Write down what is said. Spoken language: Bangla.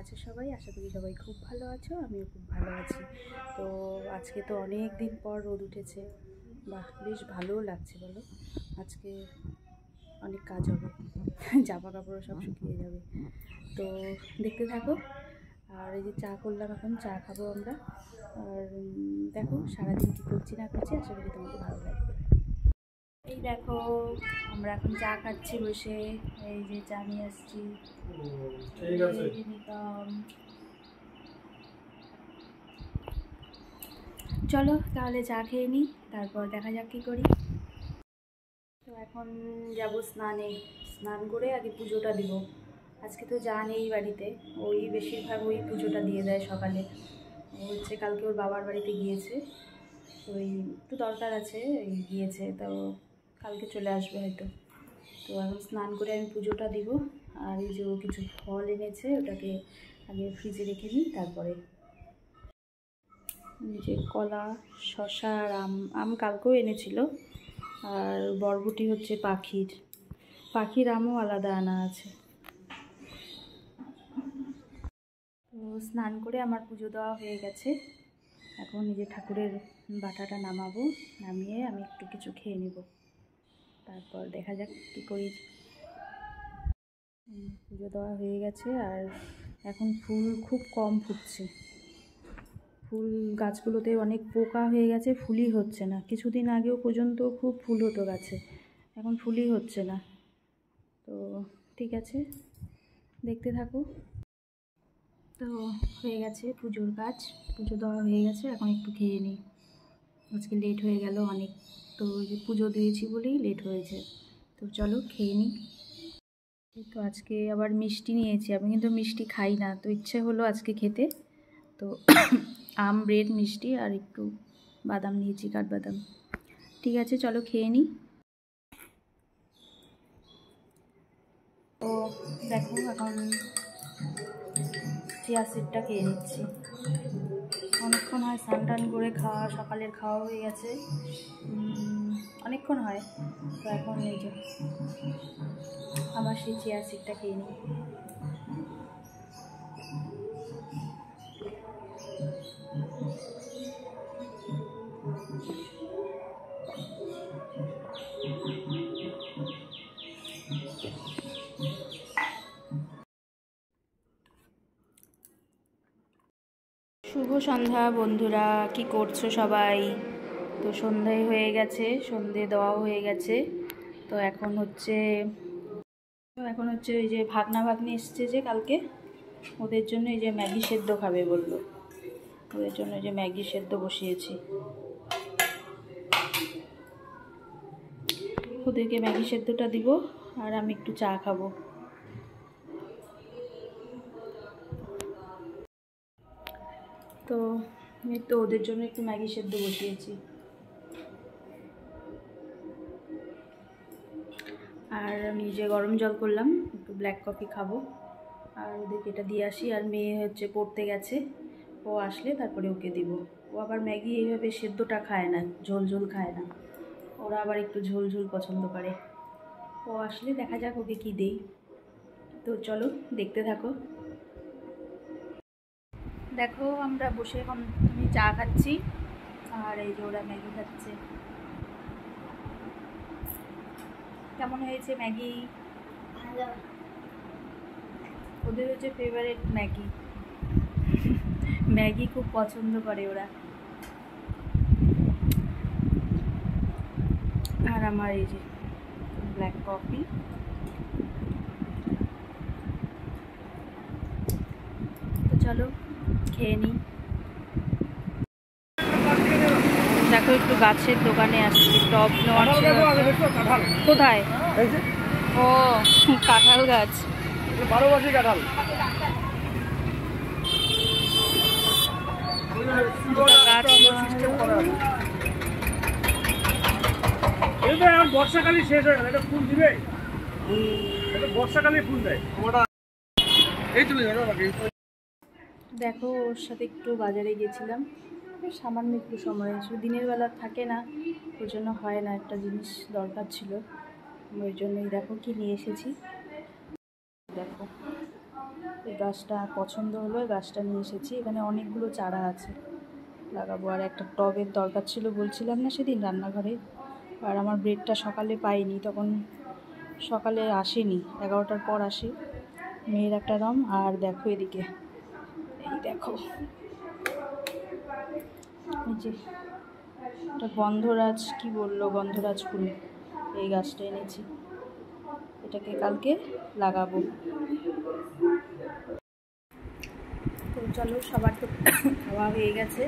আছো সবাই? আশা করি সবাই খুব ভালো আছো, আমিও খুব ভালো আছি। তো আজকে তো অনেক দিন পর রোদ উঠেছে, বাহ বেশ ভালোও লাগছে বলো। আজকে অনেক কাজ হবে, জামা কাপড়ও সব শুকিয়ে যাবে। তো দেখতে থাকো। আর এই যে চা করলাম, এখন চা খাবো আমরা। আর দেখো সারাদিন কী করছি না করছি, আশা করি তোমাদের ভালো লাগবে। এই দেখো আমরা এখন চা খাচ্ছি বসে, এই যে চা নিয়ে আসছি। ঠিক আছে, চলো তাহলে চা খেয়ে নিই, তারপর দেখা যাক কী করি। তো এখন যাব স্নানে, স্নান করে আগে পুজোটা দিব। আজকে তো যা নেই বাড়িতে, ওই বেশিরভাগ ওই পুজোটা দিয়ে দেয় সকালে। ও হচ্ছে কালকে ওর বাবার বাড়িতে গিয়েছে, ওই একটু দরকার আছে, গিয়েছে, তো কালকে চলে আসবে হয়তো। তো এখন স্নান করে আমি পুজোটা দিব। আর এই যে ও কিছু ফল এনেছে, ওটাকে আগে ফ্রিজে রেখে নিই, তারপরে যে কলা, শসা আর আম কালকেও এনেছিল। আর বরবটি হচ্ছে পাখির আমও আলাদা আনা আছে। তো স্নান করে আমার পুজো দেওয়া হয়ে গেছে। এখন নিজে ঠাকুরের বাটাটা নামাবো, নামিয়ে আমি একটু কিছু খেয়ে নেব, তারপর দেখা যাক কী করি। পুজো দেওয়া হয়ে গেছে। আর এখন ফুল খুব কম ফুটছে, ফুল গাছগুলোতে অনেক পোকা হয়ে গেছে, ফুলই হচ্ছে না। কিছুদিন আগেও পর্যন্ত খুব ফুল হতো গাছে, এখন ফুলই হচ্ছে না। তো ঠিক আছে, দেখতে থাকো। তো হয়ে গেছে পুজোর কাজ, পুজো দেওয়া হয়ে গেছে, এখন একটু খেয়ে নিই। আজকে লেট হয়ে গেল অনেক, তো ওই যে পুজো দিয়েছি বলেই লেট হয়েছে। তো চলো খেয়ে নিই। তো আজকে আবার মিষ্টি নিয়েছি, আমি কিন্তু মিষ্টি খাই না, তো ইচ্ছে হলো আজকে খেতে। তো আম, ব্রেড, মিষ্টি আর একটু বাদাম নিয়েছি, কাঠবাদাম। ঠিক আছে চলো খেয়ে নিই। তো দেখো এখন চিয়া সিডটা খেয়ে নিচ্ছি। অনেকক্ষণ হয় স্নান টান করে খাওয়া, সকালের খাওয়া হয়ে গেছে, অনেকক্ষণ হয়। তো এখন এই যে আমার সেই চিয়া সিডটা খেয়ে নিই। শুভ সন্ধ্যা বন্ধুরা, কি করছো সবাই? তো সন্ধ্যায় হয়ে গেছে, সন্ধে দেওয়াও হয়ে গেছে। তো এখন হচ্ছে ওই যে ভাগ্নি এসছে যে কালকে, ওদের জন্য এই যে ম্যাগি সেদ্ধ খাবে বললো, ওদের জন্য এই যে ম্যাগি সেদ্ধ বসিয়েছি। ওদেরকে ম্যাগি সেদ্ধটা দিব, আর আমি একটু চা খাবো। তো আমি তো ওদের জন্য একটু ম্যাগি সেদ্ধ বসিয়েছি। আর আমি যে গরম জল করলাম, একটু ব্ল্যাক কফি খাবো, আর ওদেরকে এটা দিয়ে আসি। আর মেয়ে হচ্ছে পড়তে গেছে, ও আসলে তারপরে ওকে দিব। ও আবার ম্যাগি এইভাবে সেদ্ধটা খায় না, ঝোল ঝোল খায় না, ওরা আবার একটু ঝোল ঝোল পছন্দ করে। ও আসলে দেখা যাক ওকে কী দেই। তো চলো দেখতে থাকো। দেখো আমরা বসে এখন আমি চা খাচ্ছি, আর এই যে ওরা ম্যাগি খাচ্ছে। কেমন হয়েছে ম্যাগি? ভালো। ওদের হচ্ছে ফেভারিট ম্যাগি, ম্যাগি খুব পছন্দ করে ওরা। আর আমার এই যে ব্ল্যাক কফি। তো চলো খেয়ে নিই। দেখো একটু গাছের দোকানে আসছি, টব নেওয়ার জন্য। কোথায়? ও কাঁঠাল গাছ, 12 মাসি কাঁঠাল। বর্ষাকালে শেষ হয়ে গেল, এটা ফুল দিবে, বর্ষাকালে ফুল দেয়। দেখো ওর সাথে একটু বাজারে গেছিলাম, সামান্য একটু সময়, আসলে দিনের বেলা থাকে না, ওর জন্য হয় না, একটা জিনিস দরকার ছিল, ওই জন্যই দেখো কি নিয়ে এসেছি। দেখো এই গাছটা পছন্দ হলো, এই গাছটা নিয়ে এসেছি। এখানে অনেকগুলো চারা আছে, লাগাবো। আর একটা টবের দরকার ছিল বলছিলাম না সেদিন রান্নাঘরে। আর আমার ব্রেডটা সকালে পাইনি, তখন সকালে আসেনি, 11টার পর আসে। মেয়ের একটা রম। আর দেখো এদিকে, এই দেখো, এই যে এটা গন্ধরাজ, কি বললো, গন্ধরাজ ফুল। এই গাছটা এনেছি, এটাকে কালকে লাগাবো। তো চলো, সবার তো খাওয়া হয়ে গেছে।